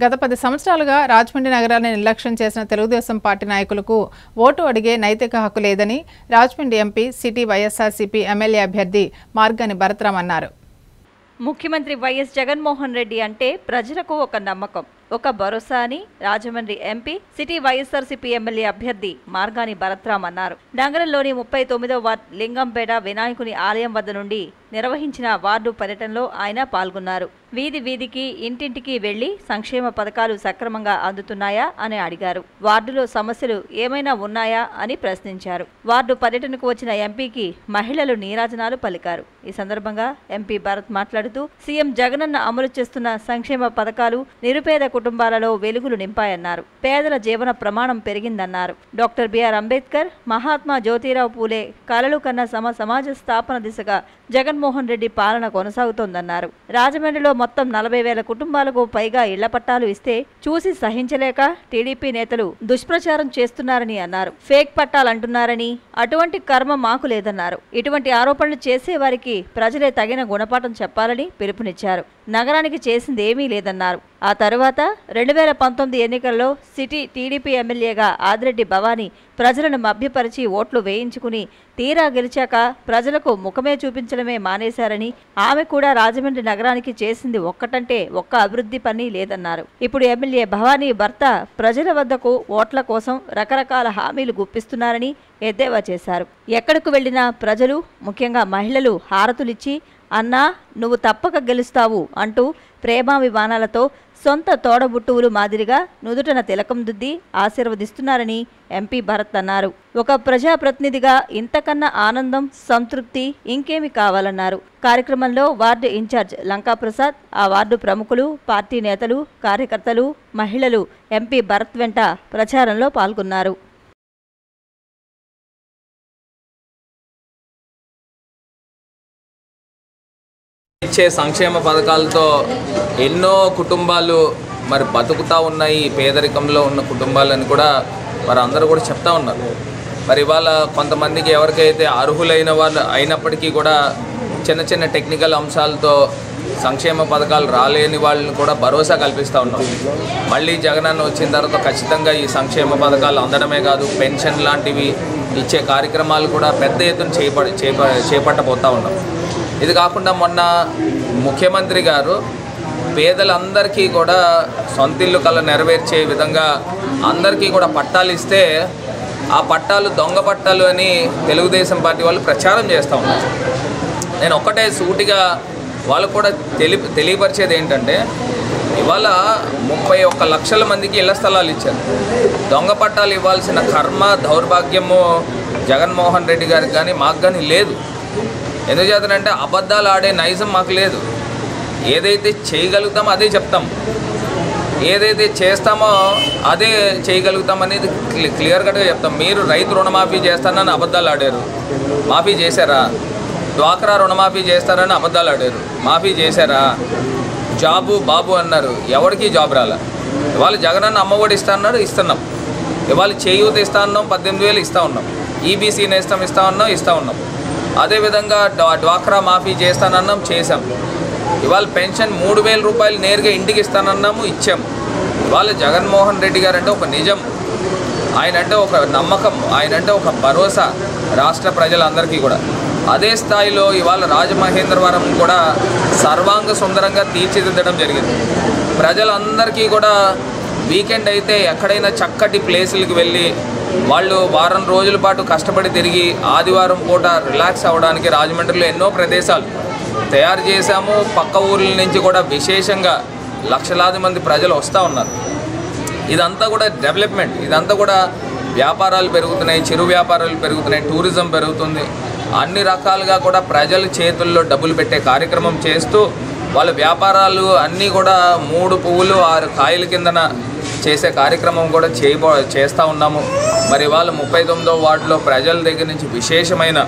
గత 10 సంవత్సరాలుగా రాజమండ్రి నగరాన్ని నిర్లక్ష్యం చేసిన తెలుగుదేశం పార్టీ నాయకులకు ఓటు అడిగే నైతిక హక్కు లేదని Rajahmundry MP city YSRCP MLA అభ్యర్థి మార్గాని భరత్రామ్ అన్నారు. ముఖ్యమంత్రి వైఎస్ జగన్మోహన్ రెడ్డి అంటే ప్రజలకు ఒక నమ్మకం, ఒక భరోసా అని Rajahmundry MP city YSRCP MLA అభ్యర్థి మార్గాని భరత్రామ్ అన్నారు. నగరంలోని 39వ వార్డు లింగంపేట వినాయకుని ఆలయం వద్ద నుండి నిర్వహించిన వార్డు పర్యటనలో ఆయన పాల్గొన్నారు. వీధి వీధికి ఇంటింటికి వెళ్లి సంక్షేమ పథకాలు సక్రమంగా అందుతున్నాయా అని అడిగారు. వార్డులో సమస్యలు ఏమైనా ఉన్నాయా అని ప్రశ్నించారు. వార్డు పర్యటనకు వచ్చిన ఎంపీకి మహిళలు నీరాజనాలు పలికారు. ఈ సందర్భంగా ఎంపీ భరత్ మాట్లాడుతూ సీఎం జగనన్న అమలు చేస్తున్న సంక్షేమ పథకాలు నిరుపేద కుటుంబాలలో వెలుగులు నింపాయన్నారు. పేదల జీవన ప్రమాణం పెరిగిందన్నారు. డాక్టర్ బిఆర్ అంబేద్కర్, మహాత్మా జ్యోతిరావు పూలే కలలు కన్న సమాజ స్థాపన దిశగా జగన్మోహన్ రెడ్డి పాలన కొనసాగుతోందన్నారు. రాజమండ్రిలో మొత్తం 40,000 కుటుంబాలకు పైగా ఇళ్ల పట్టాలు ఇస్తే చూసి సహించలేక టీడీపీ నేతలు దుష్ప్రచారం చేస్తున్నారని అన్నారు. ఫేక్ పట్టాలంటున్నారని, అటువంటి కర్మ మాకు లేదన్నారు. ఇటువంటి ఆరోపణలు చేసేవారికి ప్రజలే తగిన గుణపాఠం చెప్పాలని పిలుపునిచ్చారు. నగరానికి చేసిందేమీ లేదన్నారు. ఆ తరువాత 2019 ఎన్నికల్లో సిటీ టీడీపీ ఎమ్మెల్యేగా ఆదిరెడ్డి భవానీ ప్రజలను మభ్యపరిచి ఓట్లు వేయించుకుని తీరా గెలిచాక ప్రజలకు ముఖమే చూపించడమే మానేశారని, ఆమె కూడా రాజమండ్రి నగరానికి చేసింది ఒక్కటంటే ఒక్క అభివృద్ధి పని లేదన్నారు. ఇప్పుడు ఎమ్మెల్యే భవానీ భర్త ప్రజల వద్దకు ఓట్ల కోసం రకరకాల హామీలు గుప్పిస్తున్నారని ఎద్దేవా చేశారు. ఎక్కడకు వెళ్లినా ప్రజలు, ముఖ్యంగా మహిళలు హారతులిచ్చి అన్నా నువ్వు తప్పక గెలుస్తావు అంటూ ప్రేమాభిమానాలతో సొంత తోడబుట్టువులు మాదిరిగా నుదుటన తిలకం దిద్ది ఆశీర్వదిస్తున్నారని ఎంపీ భరత్ అన్నారు. ఒక ప్రజాప్రతినిధిగా ఇంతకన్నా ఆనందం, సంతృప్తి ఇంకేమి కావాలన్నారు. కార్యక్రమంలో వార్డు ఇన్ఛార్జ్ లంకాప్రసాద్, ఆ వార్డు ప్రముఖులు, పార్టీ నేతలు, కార్యకర్తలు, మహిళలు ఎంపీ భరత్ వెంట ప్రచారంలో పాల్గొన్నారు. ఇచ్చే సంక్షేమ పథకాలతో ఎన్నో కుటుంబాలు మరి బతుకుతూ ఉన్నాయి. పేదరికంలో ఉన్న కుటుంబాలని కూడా మరి అందరూ కూడా చెప్తా ఉన్నారు. మరి ఇవాళ కొంతమందికి ఎవరికైతే అర్హులైన వాళ్ళు అయినప్పటికీ కూడా చిన్న చిన్న టెక్నికల్ అంశాలతో సంక్షేమ పథకాలు రాలేని వాళ్ళని కూడా భరోసా కల్పిస్తూ ఉన్నాం. మళ్ళీ జగనన్న వచ్చిన తర్వాత ఖచ్చితంగా ఈ సంక్షేమ పథకాలు అందడమే కాదు, పెన్షన్ లాంటివి ఇచ్చే కార్యక్రమాలు కూడా పెద్ద ఎత్తున చేపట్టబోతూ ఉన్నాం. ఇది కాకుండా మొన్న ముఖ్యమంత్రి గారు పేదలందరికీ కూడా సొంతిల్లు కళ నెరవేర్చే విధంగా అందరికీ కూడా పట్టాలు ఇస్తే ఆ పట్టాలు దొంగ పట్టాలు అని తెలుగుదేశం పార్టీ వాళ్ళు ప్రచారం చేస్తూ ఉన్నారు. నేను ఒక్కటే సూటిగా వాళ్ళకు కూడా తెలియపరిచేది ఏంటంటే, ఇవాళ 31 లక్షల మందికి ఇళ్ల స్థలాలు ఇచ్చారు. దొంగ పట్టాలు ఇవ్వాల్సిన కర్మ, దౌర్భాగ్యము జగన్మోహన్ రెడ్డి గారికి కానీ మాకు కానీ లేదు. ఎందుకు చేతనంటే అబద్ధాలు ఆడే నైజం మాకు లేదు. ఏదైతే చేయగలుగుతామో అదే చెప్తాం, ఏదైతే చేస్తామో అదే చేయగలుగుతాం అనేది క్లియర్ కట్గా చెప్తాం. మీరు రైతు రుణమాఫీ చేస్తానని అబద్ధాలు ఆడారు, మాఫీ చేశారా? డ్వాక్రా రుణమాఫీ చేస్తారని అబద్ధాలు ఆడారు, మాఫీ చేశారా? జాబు బాబు అన్నారు, ఎవరికి జాబ్ రాలా. ఇవాళ జగనన్న అమ్మఒడి ఇస్తా అన్నారు, ఇస్తున్నాం. ఇవాళ చేయూత ఇస్తా ఉన్నాం, 18,000 ఇస్తూ ఉన్నాం. ఈబీసీ నేస్తం ఇస్తా ఉన్నాం. అదేవిధంగా డ్వాక్రా మాఫీ చేస్తానన్నాం, చేశాం. ఇవాళ పెన్షన్ 3,000 రూపాయలు నేరుగా ఇంటికి ఇస్తానన్నాము, ఇచ్చాం. ఇవాళ జగన్మోహన్ రెడ్డి గారు అంటే ఒక నిజం, ఆయన అంటే ఒక నమ్మకం, ఆయన అంటే ఒక భరోసా రాష్ట్ర ప్రజలందరికీ కూడా. అదే స్థాయిలో ఇవాళ రాజమహేంద్రవరం కూడా సర్వాంగ సుందరంగా తీర్చిదిద్దడం జరిగింది. ప్రజలందరికీ కూడా వీకెండ్ అయితే ఎక్కడైనా చక్కటి ప్లేసులకు వెళ్ళి వాళ్ళు వారం రోజుల పాటు కష్టపడి తిరిగి ఆదివారం పూట రిలాక్స్ అవ్వడానికి రాజమండ్రిలో ఎన్నో ప్రదేశాలు తయారు చేశాము. పక్క ఊర్ల నుంచి కూడా విశేషంగా లక్షలాది మంది ప్రజలు వస్తూ ఉన్నారు. ఇదంతా కూడా డెవలప్మెంట్, ఇదంతా కూడా వ్యాపారాలు పెరుగుతున్నాయి, చిరు వ్యాపారాలు పెరుగుతున్నాయి, టూరిజం పెరుగుతుంది. అన్ని రకాలుగా కూడా ప్రజల చేతుల్లో డబ్బులు పెట్టే కార్యక్రమం చేస్తూ వాళ్ళ వ్యాపారాలు అన్నీ కూడా 3 పువ్వులు 6 కాయల కిందన చేసే కార్యక్రమం కూడా చేస్తూ ఉన్నాము. మరి వాళ్ళ 39వ వార్డులో ప్రజల దగ్గర నుంచి విశేషమైన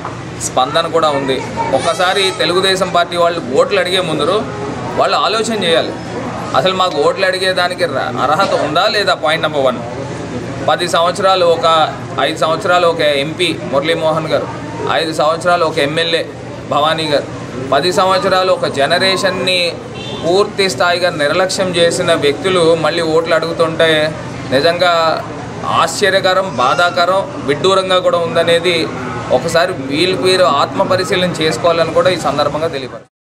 స్పందన కూడా ఉంది. ఒక్కసారి తెలుగుదేశం పార్టీ వాళ్ళు ఓట్లు అడిగే ముందు వాళ్ళు ఆలోచన చేయాలి, అసలు మాకు ఓట్లు అడిగేదానికి అర్హత ఉందా లేదా. పాయింట్ నెంబర్ 1, 10 సంవత్సరాలు ఒక 5 సంవత్సరాలు ఒక ఎంపీ మురళీమోహన్ గారు, 5 సంవత్సరాలు ఒక ఎమ్మెల్యే భవానీ గారు, 10 సంవత్సరాలు ఒక జనరేషన్ని పూర్తి స్థాయిగా నిర్లక్ష్యం చేసిన వ్యక్తులు మళ్ళీ ఓట్లు అడుగుతుంటే నిజంగా ఆశ్చర్యకరం, బాధాకరం, విడ్డూరంగా కూడా ఉందనేది ఒకసారి వీరు ఆత్మ పరిశీలన చేసుకోవాలని కూడా ఈ సందర్భంగా తెలియపరుస్తారు.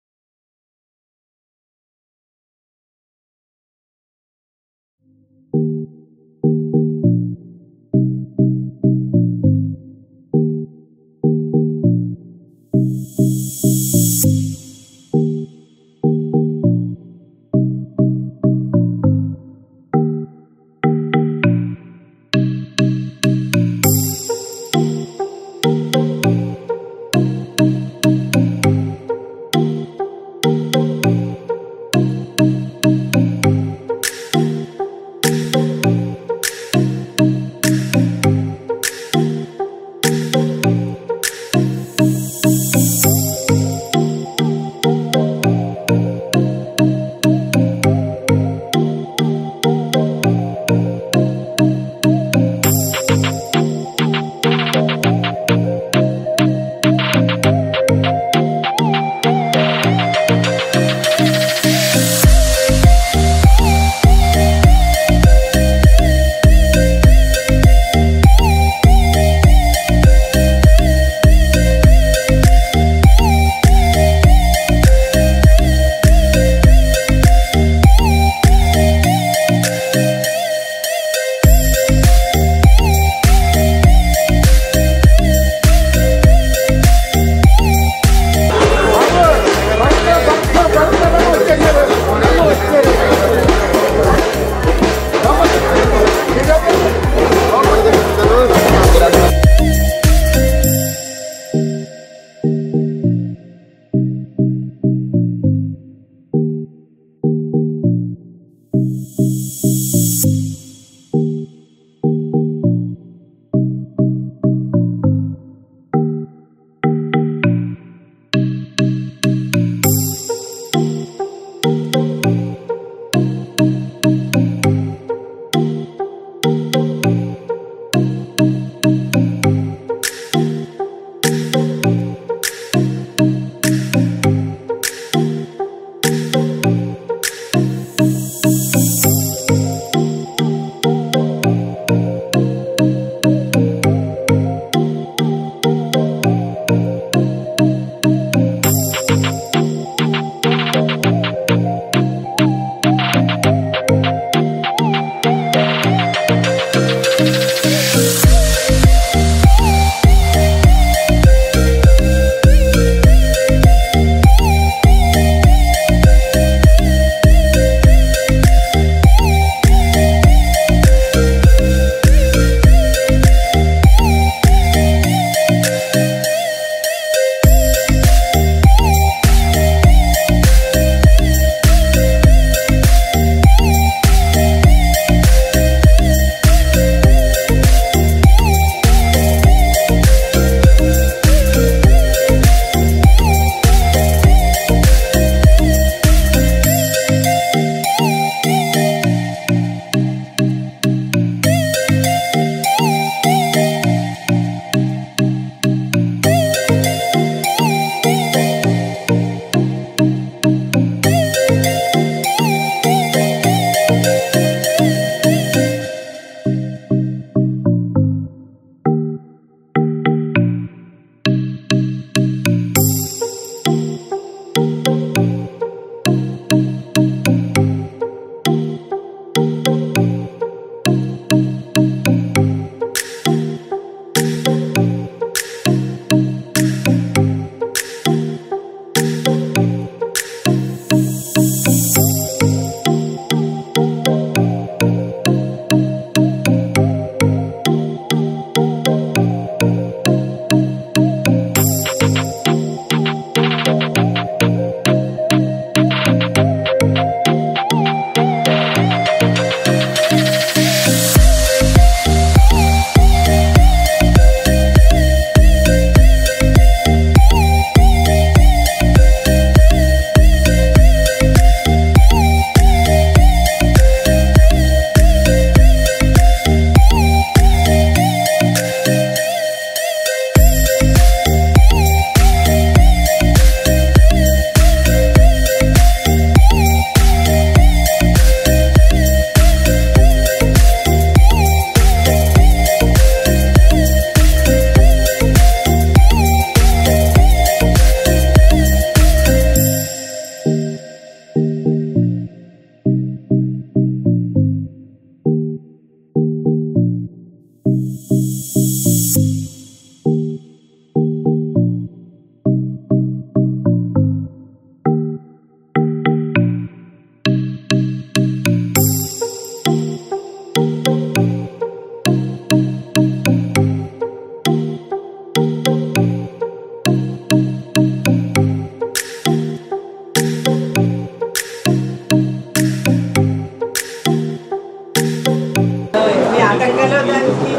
మీ ఆటంకాలు దానికి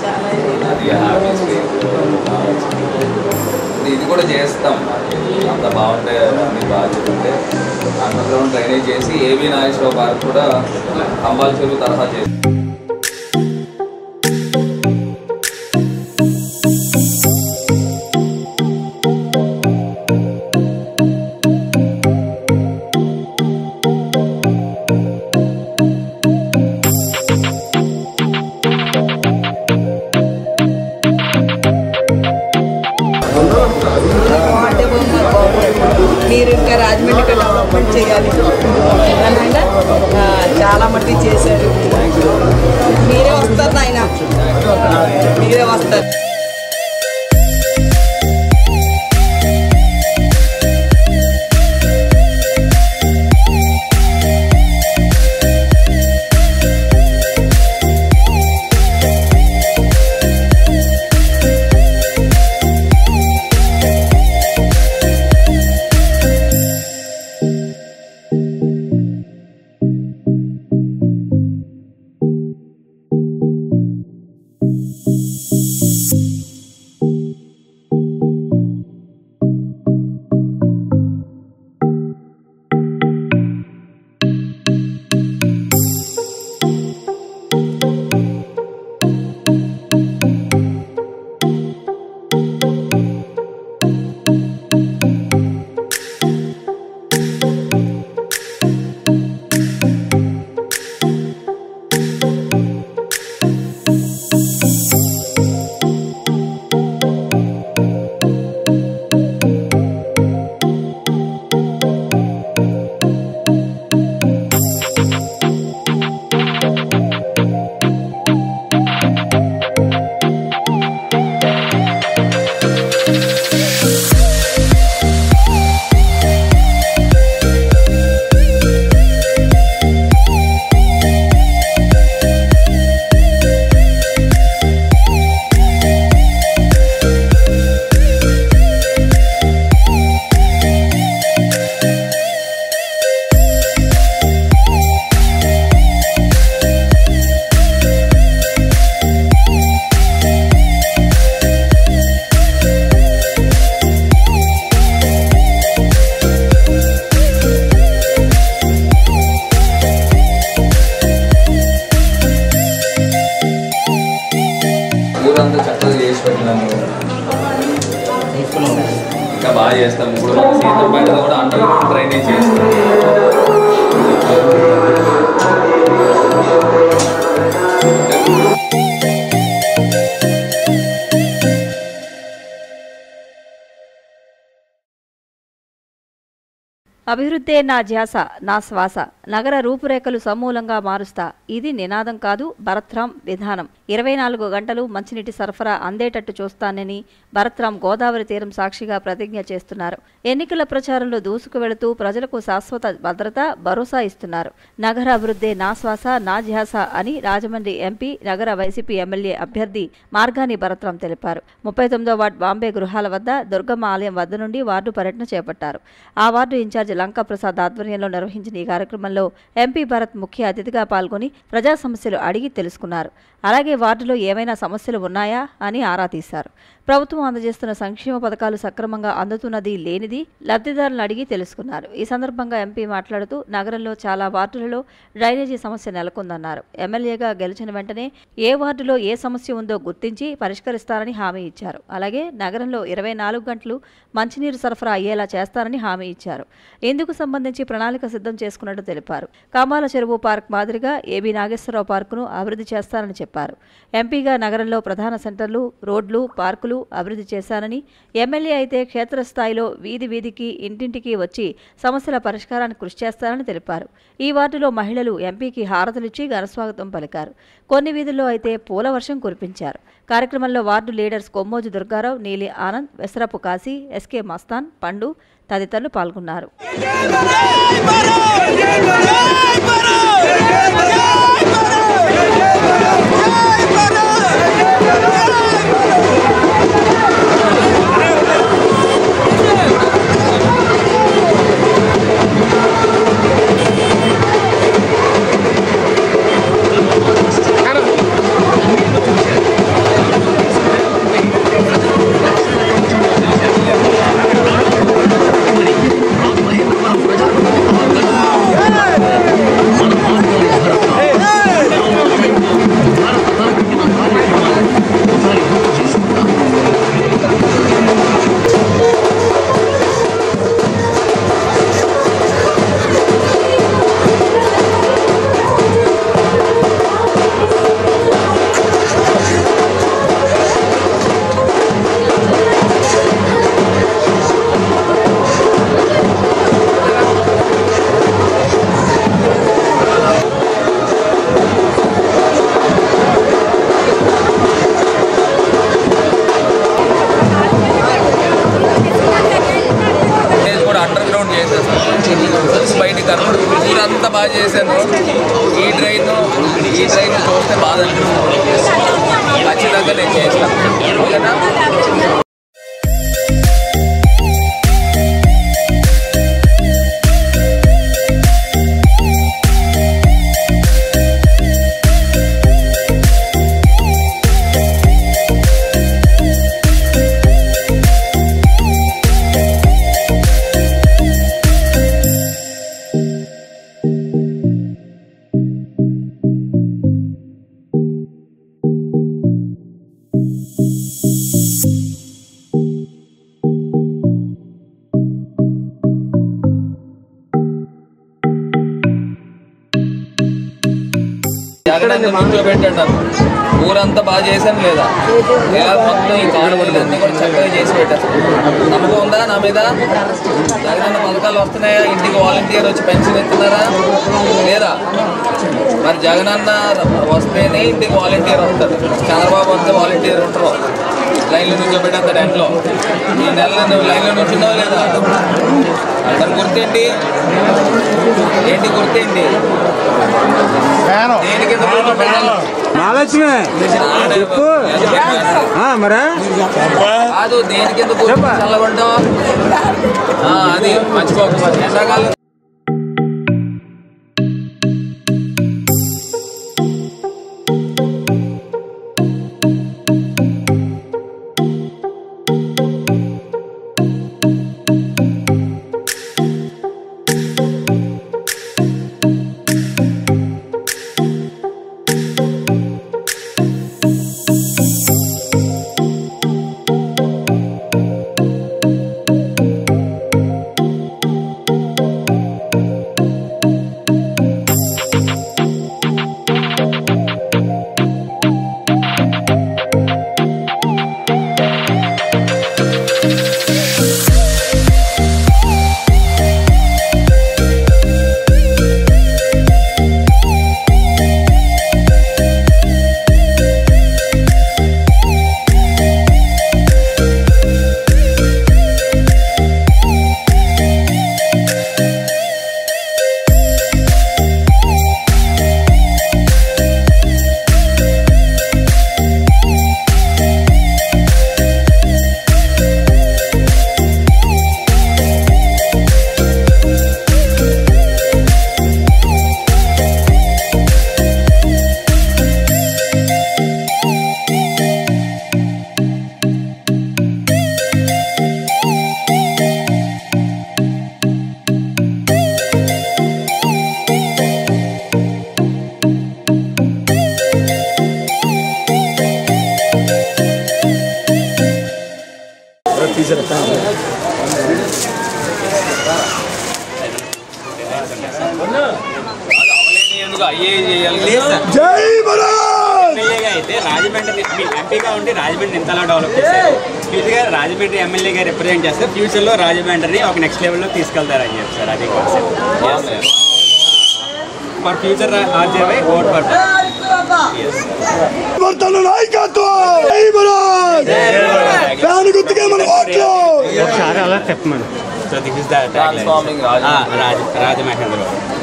చాలా ఇది కూడా చేస్తాం. అంత బాగుంటే అన్ని బాగా చెప్తే అండర్ గ్రౌండ్ డ్రైనేజ్ చేసి ఏబీ నాగేశ్వరరావు పార్క్ కూడా కంబాల చెరువు తరహా చేసి మీరు ఇంకా రాజమండ్రి డెవలప్మెంట్ చేయాలి అనంగా చాలా మట్టి చేశారు. మీరే వస్తారు నాయన, మీరే వస్తారు. ఊరంతా చక్కగా చేసి పెట్టినాము. ఇంకా బాగా చేస్తాం. ఇప్పుడు మన సీతంపేట కూడా అండర్ గ్రౌండ్ డ్రైనేజ్ చేస్తాం. అభివృద్ధే నా ధ్యాస, నా శ్వాస, నగర రూపురేఖలు సమూలంగా మారుస్తా, ఇది నినాదం కాదు, భరత్రామ్ విధానం. 24 గంటలు మంచినీటి సరఫరా అందేటట్టు చూస్తానని భరత్రామ్ గోదావరి తీరం సాక్షిగా ప్రతిజ్ఞ చేస్తున్నారు. ఎన్నికల ప్రచారంలో దూసుకు వెళుతూ ప్రజలకు శాశ్వత భద్రత, భరోసా ఇస్తున్నారు. నగర అభివృద్ధే నా శ్వాస, నా ధ్యాస అని రాజమండ్రి ఎంపీ, నగర వైసీపీ ఎమ్మెల్యే అభ్యర్థి మార్గాని భరత్రామ్ తెలిపారు. 39వ వార్డు బాంబే గృహాల వద్ద దుర్గమ్మ ఆలయం వద్ద నుండి వార్డు పర్యటన చేపట్టారు. ఆ వార్డు ఇన్ఛార్జి లంకా ప్రసాద్ ఆధ్వర్యంలో నిర్వహించిన ఈ కార్యక్రమంలో ఎంపీ భరత్ ముఖ్య అతిథిగా పాల్గొని ప్రజా సమస్యలు అడిగి తెలుసుకున్నారు. అలాగే వార్డులో ఏమైనా సమస్యలు ఉన్నాయా అని ఆరా తీశారు. ప్రభుత్వం అందజేస్తున్న సంక్షేమ పథకాలు సక్రమంగా అందుతున్నది లేనిది లబ్ధిదారులను అడిగి తెలుసుకున్నారు. ఈ సందర్భంగా ఎంపీ మాట్లాడుతూ నగరంలో చాలా వార్డులలో డ్రైనేజీ సమస్య నెలకొందన్నారు. ఎమ్మెల్యేగా గెలిచిన వెంటనే ఏ వార్డులో ఏ సమస్య ఉందో గుర్తించి పరిష్కరిస్తారని హామీ ఇచ్చారు. అలాగే నగరంలో 24 గంటలు మంచినీరు సరఫరా అయ్యేలా చేస్తారని హామీ ఇచ్చారు. ఇందుకు సంబంధించి ప్రణాళిక సిద్ధం చేసుకున్నట్టు తెలిపారు. కామాల చెరువు పార్క్ మాదిరిగా ఏబీ నాగేశ్వరరావు పార్కును అభివృద్ధి చేస్తారని చెప్పారు. ఎంపీగా నగరంలో ప్రధాన సెంటర్లు, రోడ్లు, పార్కులు అభివృద్ధి చేశానని, ఎమ్మెల్యే అయితే క్షేత్రస్థాయిలో వీధి వీధికి, ఇంటింటికి వచ్చి సమస్యల పరిష్కారానికి కృషి చేస్తారని తెలిపారు. ఈ వార్డులో మహిళలు ఎంపీకి హారతులిచ్చి ఘనస్వాగతం పలికారు. కొన్ని వీధుల్లో అయితే పూల వర్షం కురిపించారు. కార్యక్రమంలో వార్డు లీడర్స్ కొమ్మోజు దుర్గారావు, నీలి ఆనంద్, వెసరపు కాశీ, ఎస్కే మస్తాన్, పండు తదితరులు పాల్గొన్నారు. ఈ ట్రైన్ చూస్తే బాధ అనిపిస్తుంది. ఖచ్చితంగా నేను చేస్తాను. ఓకేనా? కూర్చోబెట్టండి. ఊరంతా బాగా చేశాను లేదా? మొత్తం ఈ కాలువలన్నీ కూడా చక్కగా చేసి పెట్టేస్తాను. నమ్మకం ఉందా నా మీద? జగనన్న పథకాలు వస్తున్నాయా? ఇంటికి వాలంటీర్ వచ్చి పెన్షన్ ఇస్తున్నారా లేదా? మరి జగనన్న వస్తేనే ఇంటికి వాలంటీర్ వస్తారు. చంద్రబాబు వస్తే వాలంటీర్ ఉంటారు. లైన్లో నుంచోబెట్టేంత టైంలో ఈ నెల నువ్వు లైన్లో నుంచున్నావు లేదా? అందరు గుర్తేంటి? గుర్తేంటి? దేని కింద కాదు, దేని కింద చల్లబడ్డావు? అది మర్చిపోక ఎండాకాలం అయితే రాజమండ్రి ఎంపీగా ఉండి రాజమండ్రి ఇంతలా డెవలప్ చేశారు. ఫ్యూచర్గా రాజమండ్రి ఎమ్మెల్యేగా రిప్రజెంట్ చేస్తే ఫ్యూచర్లో రాజమండ్రిని ఒక నెక్స్ట్ లెవెల్లో తీసుకెళ్తారని చెప్పి సార్ అది concept. For future RJY vote for అలా చెప్పమని. So this is the Rajamahendra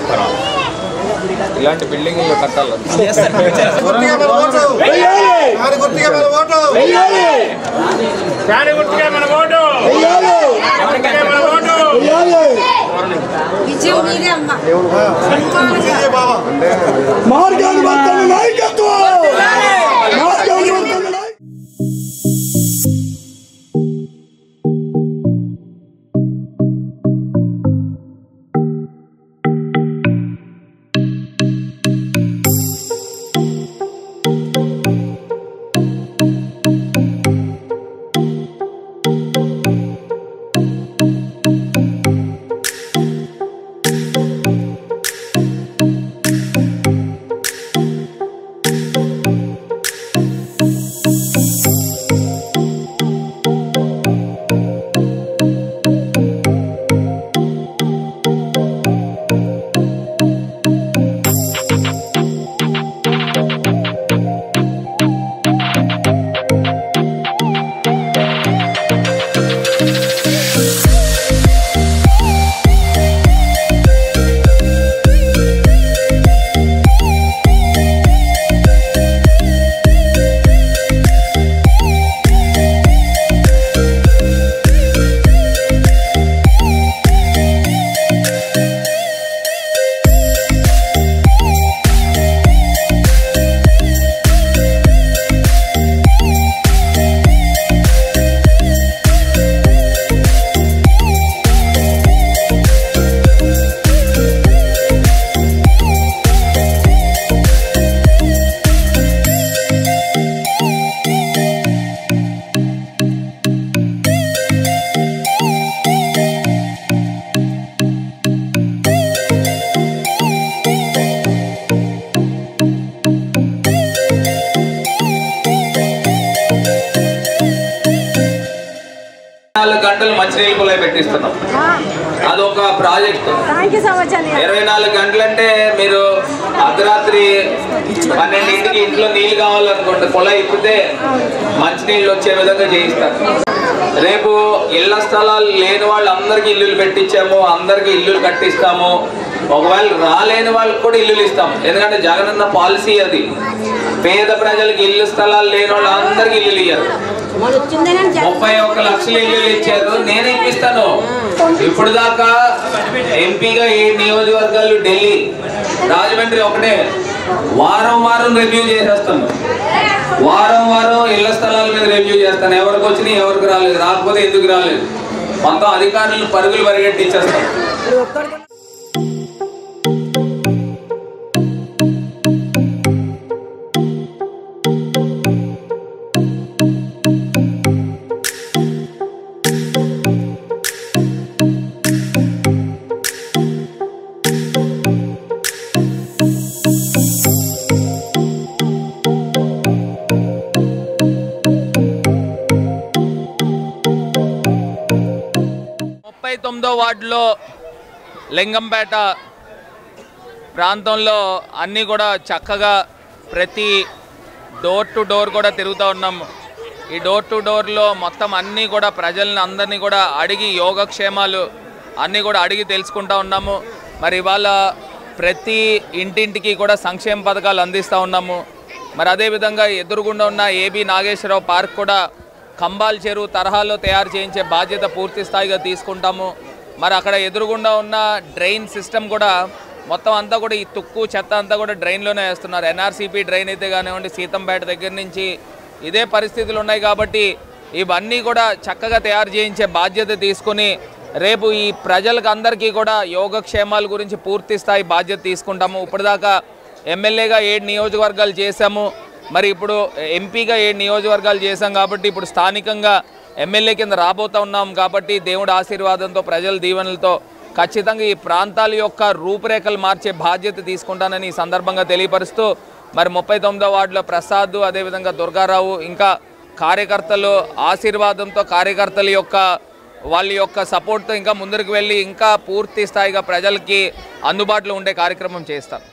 for all. ఇలాంటి బిల్డింగ్లు కట్టాలి. మార్గాన్ని కట్టిస్తున్నాం. అదొక ప్రాజెక్ట్. 24 గంటలంటే మీరు అర్ధరాత్రి 12ంటికి ఇంట్లో నీళ్ళు కావాలనుకుంటే కుళాయి ఇప్పితే మంచినీళ్ళు వచ్చే విధంగా చేయిస్తారు. రేపు ఇళ్ల స్థలాలు లేని వాళ్ళందరికీ ఇల్లులు పెట్టించాము, అందరికీ ఇల్లులు కట్టిస్తాము. ఒకవేళ రాలేని వాళ్ళకి కూడా ఇల్లులు ఇస్తాం. ఎందుకంటే జగనన్న పాలసీ అది. పేద ప్రజలకు ఇల్లు స్థలాలు లేని వాళ్ళందరికీ ఇల్లులు ఇయ్యారు. 31 లక్షల ఇల్లులు ఇచ్చారు. నేనే ఇప్పిస్తాను. ఇప్పుడు దాకా ఎంపీగా 7 నియోజకవర్గాలు, ఢిల్లీ, రాజమండ్రి ఒకటే. వారం వారం రివ్యూ చేసేస్తాను. వారం వారం ఇళ్ల స్థలాల మీద రివ్యూ చేస్తాను. ఎవరికి వచ్చినాయి, ఎవరికి రాలేదు, రాకపోతే ఎందుకు రాలేదు, మొత్తం అధికారులను పరుగులు పరిగెట్టించేస్తాను. 39వ వార్డులో లింగంపేట ప్రాంతంలో అన్నీ కూడా చక్కగా ప్రతి డోర్ టు డోర్ కూడా తిరుగుతూ ఉన్నాము. ఈ డోర్ టు డోర్లో మొత్తం అన్నీ కూడా ప్రజల్ని అందరినీ కూడా అడిగి యోగక్షేమాలు అన్నీ కూడా అడిగి తెలుసుకుంటూ ఉన్నాము. మరి ఇవాళ ప్రతి ఇంటింటికి కూడా సంక్షేమ పథకాలు అందిస్తూ ఉన్నాము. మరి అదేవిధంగా ఎదురుగుండా ఉన్న ఏబీ నాగేశ్వరరావు పార్క్ కూడా కంబాల్ చెరువు తరహాలో తయారు చేయించే బాధ్యత పూర్తి స్థాయిగా తీసుకుంటాము. మరి అక్కడ ఎదురుగుండా ఉన్న డ్రైన్ సిస్టమ్ కూడా మొత్తం అంతా కూడా ఈ తుక్కు చెత్త అంతా కూడా డ్రైన్లోనే వేస్తున్నారు. ఎన్ఆర్సీపీ డ్రైన్ అయితే కానివ్వండి, సీతంపేట దగ్గర నుంచి ఇదే పరిస్థితులు ఉన్నాయి. కాబట్టి ఇవన్నీ కూడా చక్కగా తయారు చేయించే బాధ్యత తీసుకుని రేపు ఈ ప్రజలకు అందరికీ కూడా యోగక్షేమాల గురించి పూర్తి స్థాయి బాధ్యత తీసుకుంటాము. ఇప్పటిదాకా ఎమ్మెల్యేగా 7 నియోజకవర్గాలు చేశాము. మరి ఇప్పుడు ఎంపీగా 7 నియోజకవర్గాలు చేశాం. కాబట్టి ఇప్పుడు స్థానికంగా ఎమ్మెల్యే కింద రాబోతూ ఉన్నాం. కాబట్టి దేవుడి ఆశీర్వాదంతో, ప్రజల దీవెనలతో ఖచ్చితంగా ఈ ప్రాంతాల యొక్క రూపురేఖలు మార్చే బాధ్యత తీసుకుంటానని ఈ సందర్భంగా తెలియపరుస్తూ మరి 39వ వార్డులో ప్రసాద్, అదేవిధంగా దుర్గారావు, ఇంకా కార్యకర్తలు ఆశీర్వాదంతో, కార్యకర్తల యొక్క వాళ్ళ యొక్క సపోర్ట్తో ఇంకా ముందుకు వెళ్ళి ఇంకా పూర్తి స్థాయిగా ప్రజలకి అందుబాటులో ఉండే కార్యక్రమం చేస్తాను.